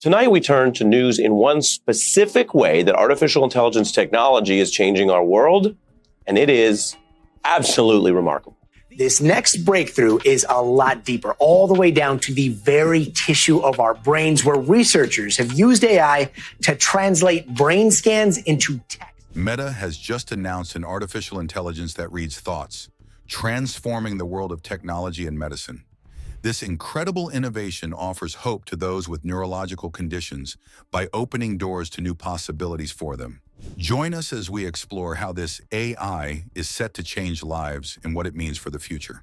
Tonight, we turn to news in one specific way that artificial intelligence technology is changing our world, and it is absolutely remarkable. This next breakthrough is a lot deeper, all the way down to the very tissue of our brains, where researchers have used AI to translate brain scans into text. Meta has just announced an artificial intelligence that reads thoughts, transforming the world of technology and medicine. This incredible innovation offers hope to those with neurological conditions by opening doors to new possibilities for them. Join us as we explore how this AI is set to change lives and what it means for the future.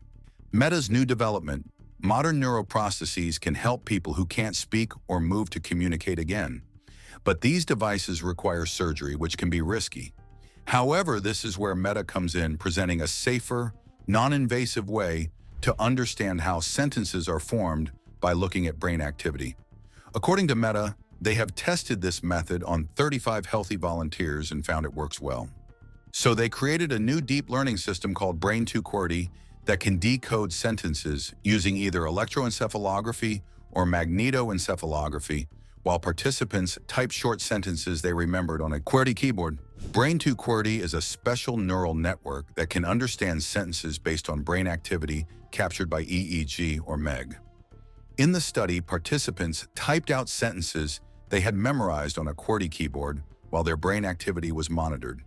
Meta's new development, modern neuroprostheses, can help people who can't speak or move to communicate again. But these devices require surgery, which can be risky. However, this is where Meta comes in, presenting a safer, non-invasive way to understand how sentences are formed by looking at brain activity. According to Meta, they have tested this method on 35 healthy volunteers and found it works well. So they created a new deep learning system called Brain2 QWERTY that can decode sentences using either electroencephalography or magnetoencephalography, while participants type short sentences they remembered on a QWERTY keyboard. Brain2 QWERTY is a special neural network that can understand sentences based on brain activity captured by EEG or MEG. In the study, participants typed out sentences they had memorized on a QWERTY keyboard while their brain activity was monitored.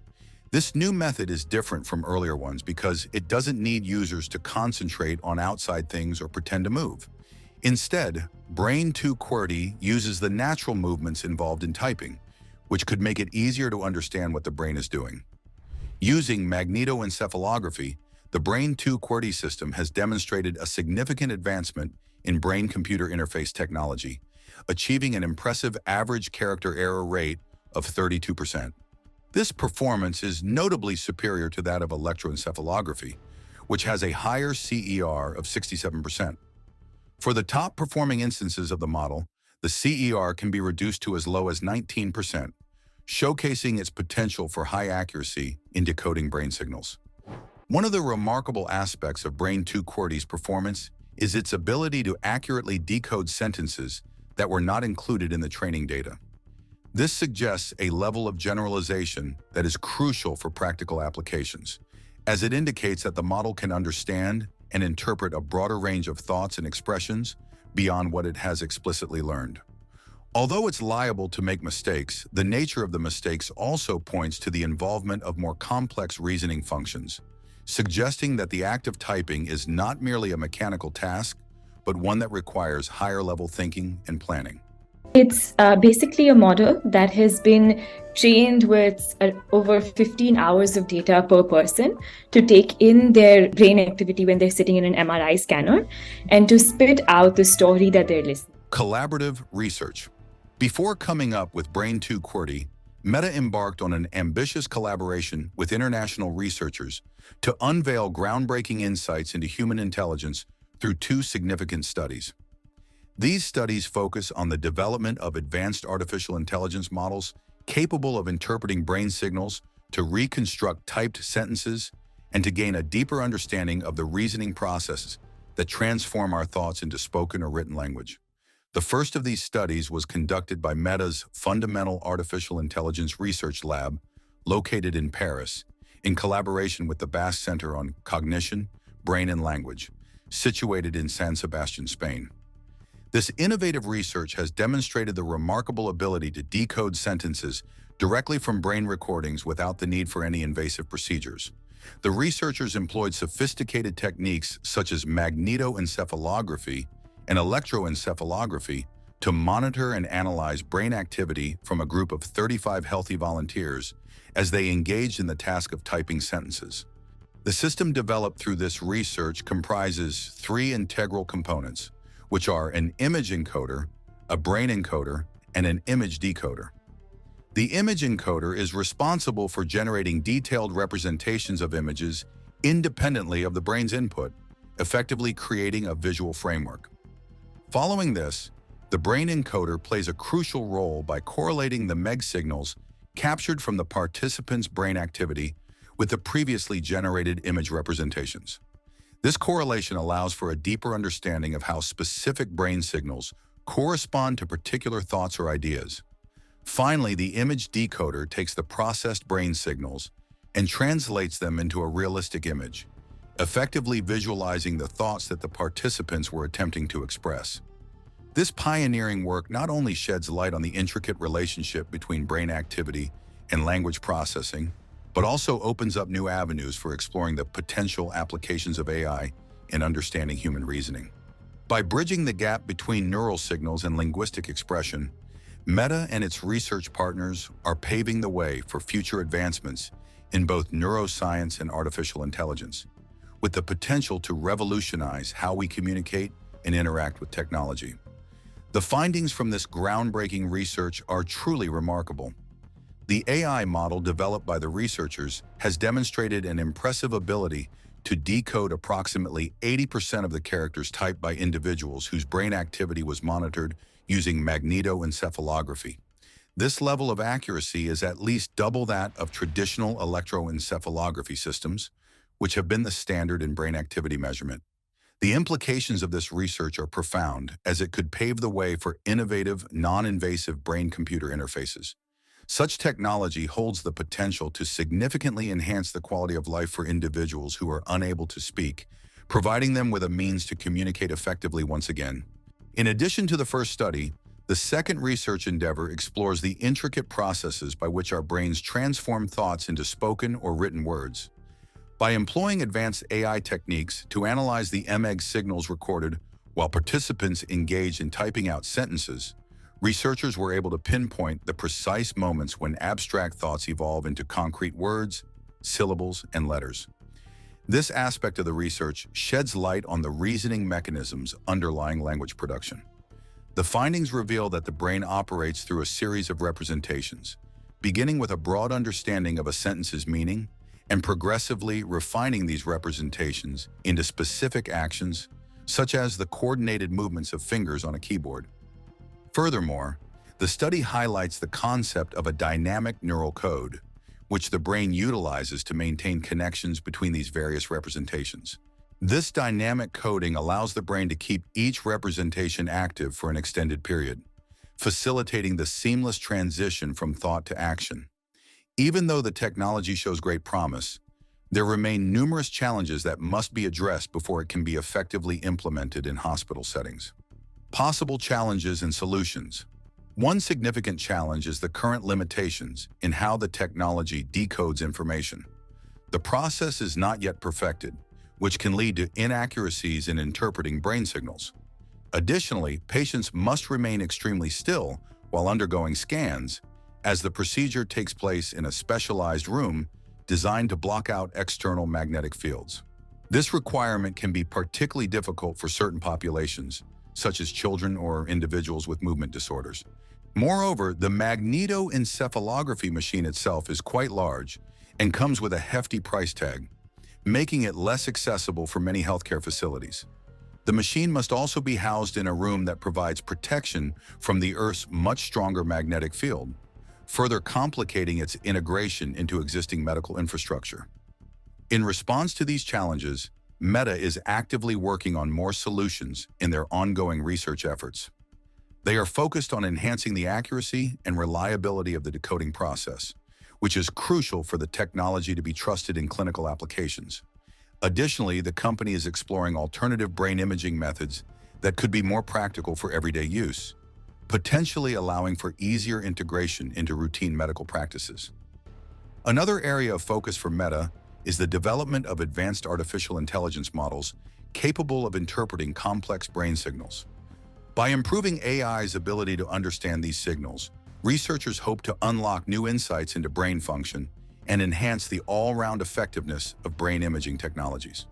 This new method is different from earlier ones because it doesn't need users to concentrate on outside things or pretend to move. Instead, Brain2 QWERTY uses the natural movements involved in typing, which could make it easier to understand what the brain is doing. Using magnetoencephalography, the Brain2 QWERTY system has demonstrated a significant advancement in brain-computer interface technology, achieving an impressive average character error rate of 32%. This performance is notably superior to that of electroencephalography, which has a higher CER of 67%. For the top-performing instances of the model, the CER can be reduced to as low as 19%, showcasing its potential for high accuracy in decoding brain signals. One of the remarkable aspects of Brain2 QWERTY's performance is its ability to accurately decode sentences that were not included in the training data. This suggests a level of generalization that is crucial for practical applications, as it indicates that the model can understand and interpret a broader range of thoughts and expressions beyond what it has explicitly learned. Although it's liable to make mistakes, the nature of the mistakes also points to the involvement of more complex reasoning functions, suggesting that the act of typing is not merely a mechanical task, but one that requires higher-level thinking and planning. It's basically a model that has been trained with over 15 hours of data per person to take in their brain activity when they're sitting in an MRI scanner and to spit out the story that they're listening. Collaborative research. Before coming up with Brain2 QWERTY, Meta embarked on an ambitious collaboration with international researchers to unveil groundbreaking insights into human intelligence through two significant studies. These studies focus on the development of advanced artificial intelligence models capable of interpreting brain signals to reconstruct typed sentences and to gain a deeper understanding of the reasoning processes that transform our thoughts into spoken or written language. The first of these studies was conducted by Meta's Fundamental Artificial Intelligence Research Lab, located in Paris, in collaboration with the Basque Center on Cognition, Brain and Language, situated in San Sebastian, Spain. This innovative research has demonstrated the remarkable ability to decode sentences directly from brain recordings without the need for any invasive procedures. The researchers employed sophisticated techniques such as magnetoencephalography and electroencephalography to monitor and analyze brain activity from a group of 35 healthy volunteers as they engaged in the task of typing sentences. The system developed through this research comprises three integral components, which are an image encoder, a brain encoder, and an image decoder. The image encoder is responsible for generating detailed representations of images independently of the brain's input, effectively creating a visual framework. Following this, the brain encoder plays a crucial role by correlating the MEG signals captured from the participant's brain activity with the previously generated image representations. This correlation allows for a deeper understanding of how specific brain signals correspond to particular thoughts or ideas. Finally, the image decoder takes the processed brain signals and translates them into a realistic image, effectively visualizing the thoughts that the participants were attempting to express. This pioneering work not only sheds light on the intricate relationship between brain activity and language processing, but also opens up new avenues for exploring the potential applications of AI in understanding human reasoning. By bridging the gap between neural signals and linguistic expression, Meta and its research partners are paving the way for future advancements in both neuroscience and artificial intelligence, with the potential to revolutionize how we communicate and interact with technology. The findings from this groundbreaking research are truly remarkable. The AI model developed by the researchers has demonstrated an impressive ability to decode approximately 80% of the characters typed by individuals whose brain activity was monitored using magnetoencephalography. This level of accuracy is at least double that of traditional electroencephalography systems, which have been the standard in brain activity measurement. The implications of this research are profound, as it could pave the way for innovative, non-invasive brain-computer interfaces. Such technology holds the potential to significantly enhance the quality of life for individuals who are unable to speak, providing them with a means to communicate effectively once again. In addition to the first study, the second research endeavor explores the intricate processes by which our brains transform thoughts into spoken or written words. By employing advanced AI techniques to analyze the MEG signals recorded while participants engaged in typing out sentences, researchers were able to pinpoint the precise moments when abstract thoughts evolve into concrete words, syllables, and letters. This aspect of the research sheds light on the reasoning mechanisms underlying language production. The findings reveal that the brain operates through a series of representations, beginning with a broad understanding of a sentence's meaning and progressively refining these representations into specific actions, such as the coordinated movements of fingers on a keyboard. Furthermore, the study highlights the concept of a dynamic neural code, which the brain utilizes to maintain connections between these various representations. This dynamic coding allows the brain to keep each representation active for an extended period, facilitating the seamless transition from thought to action. Even though the technology shows great promise, there remain numerous challenges that must be addressed before it can be effectively implemented in hospital settings. Possible challenges and solutions. One significant challenge is the current limitations in how the technology decodes information. The process is not yet perfected, which can lead to inaccuracies in interpreting brain signals. Additionally, patients must remain extremely still while undergoing scans, as the procedure takes place in a specialized room designed to block out external magnetic fields. This requirement can be particularly difficult for certain populations, such as children or individuals with movement disorders. Moreover, the magnetoencephalography machine itself is quite large and comes with a hefty price tag, making it less accessible for many healthcare facilities. The machine must also be housed in a room that provides protection from the Earth's much stronger magnetic field, further complicating its integration into existing medical infrastructure. In response to these challenges, Meta is actively working on more solutions in their ongoing research efforts. They are focused on enhancing the accuracy and reliability of the decoding process, which is crucial for the technology to be trusted in clinical applications. Additionally, the company is exploring alternative brain imaging methods that could be more practical for everyday use, potentially allowing for easier integration into routine medical practices. Another area of focus for Meta is the development of advanced artificial intelligence models capable of interpreting complex brain signals. By improving AI's ability to understand these signals, researchers hope to unlock new insights into brain function and enhance the all-round effectiveness of brain imaging technologies.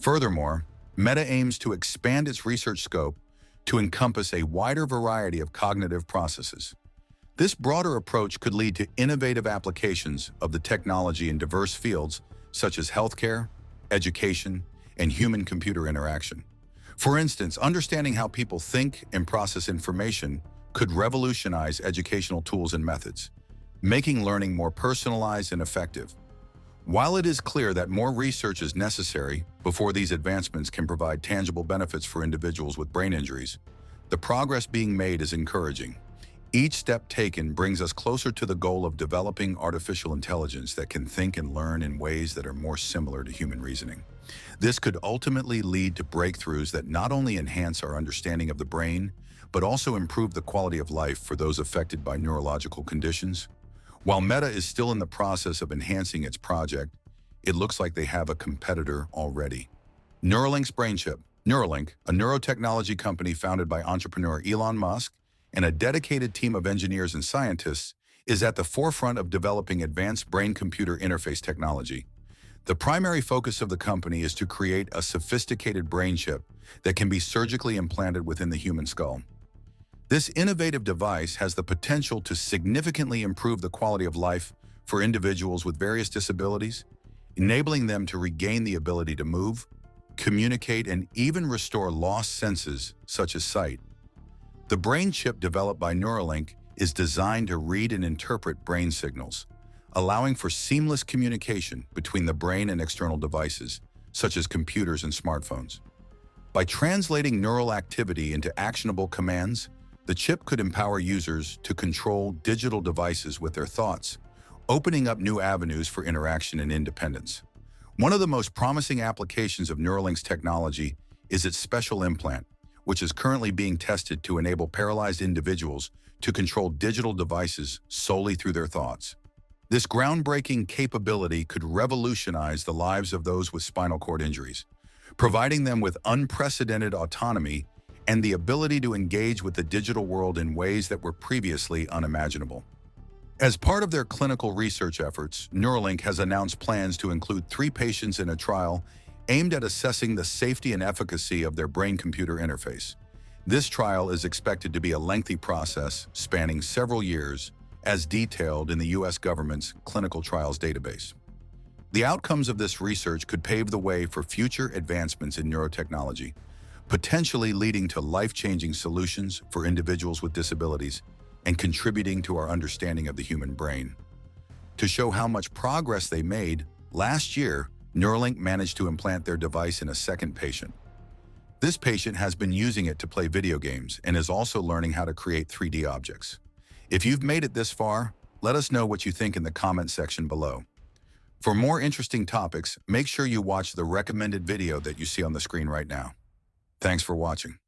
Furthermore, Meta aims to expand its research scope to encompass a wider variety of cognitive processes. This broader approach could lead to innovative applications of the technology in diverse fields such as healthcare, education, and human-computer interaction. For instance, understanding how people think and process information could revolutionize educational tools and methods, making learning more personalized and effective. While it is clear that more research is necessary before these advancements can provide tangible benefits for individuals with brain injuries, The progress being made is encouraging. Each step taken brings us closer to the goal of developing artificial intelligence that can think and learn in ways that are more similar to human reasoning. This could ultimately lead to breakthroughs that not only enhance our understanding of the brain, but also improve the quality of life for those affected by neurological conditions. While Meta is still in the process of enhancing its project, it looks like they have a competitor already. Neuralink's brain chip. Neuralink, a neurotechnology company founded by entrepreneur Elon Musk and a dedicated team of engineers and scientists, is at the forefront of developing advanced brain-computer interface technology. The primary focus of the company is to create a sophisticated brain chip that can be surgically implanted within the human skull. This innovative device has the potential to significantly improve the quality of life for individuals with various disabilities, enabling them to regain the ability to move, communicate, and even restore lost senses such as sight. The brain chip developed by Neuralink is designed to read and interpret brain signals, allowing for seamless communication between the brain and external devices, such as computers and smartphones. By translating neural activity into actionable commands, the chip could empower users to control digital devices with their thoughts, opening up new avenues for interaction and independence. One of the most promising applications of Neuralink's technology is its special implant, which is currently being tested to enable paralyzed individuals to control digital devices solely through their thoughts. This groundbreaking capability could revolutionize the lives of those with spinal cord injuries, providing them with unprecedented autonomy and the ability to engage with the digital world in ways that were previously unimaginable. As part of their clinical research efforts, Neuralink has announced plans to include 3 patients in a trial aimed at assessing the safety and efficacy of their brain-computer interface. This trial is expected to be a lengthy process spanning several years, as detailed in the U.S. government's clinical trials database. The outcomes of this research could pave the way for future advancements in neurotechnology, potentially leading to life-changing solutions for individuals with disabilities and contributing to our understanding of the human brain. To show how much progress they made, last year, Neuralink managed to implant their device in a second patient. This patient has been using it to play video games and is also learning how to create 3D objects. If you've made it this far, let us know what you think in the comment section below. For more interesting topics, make sure you watch the recommended video that you see on the screen right now. Thanks for watching.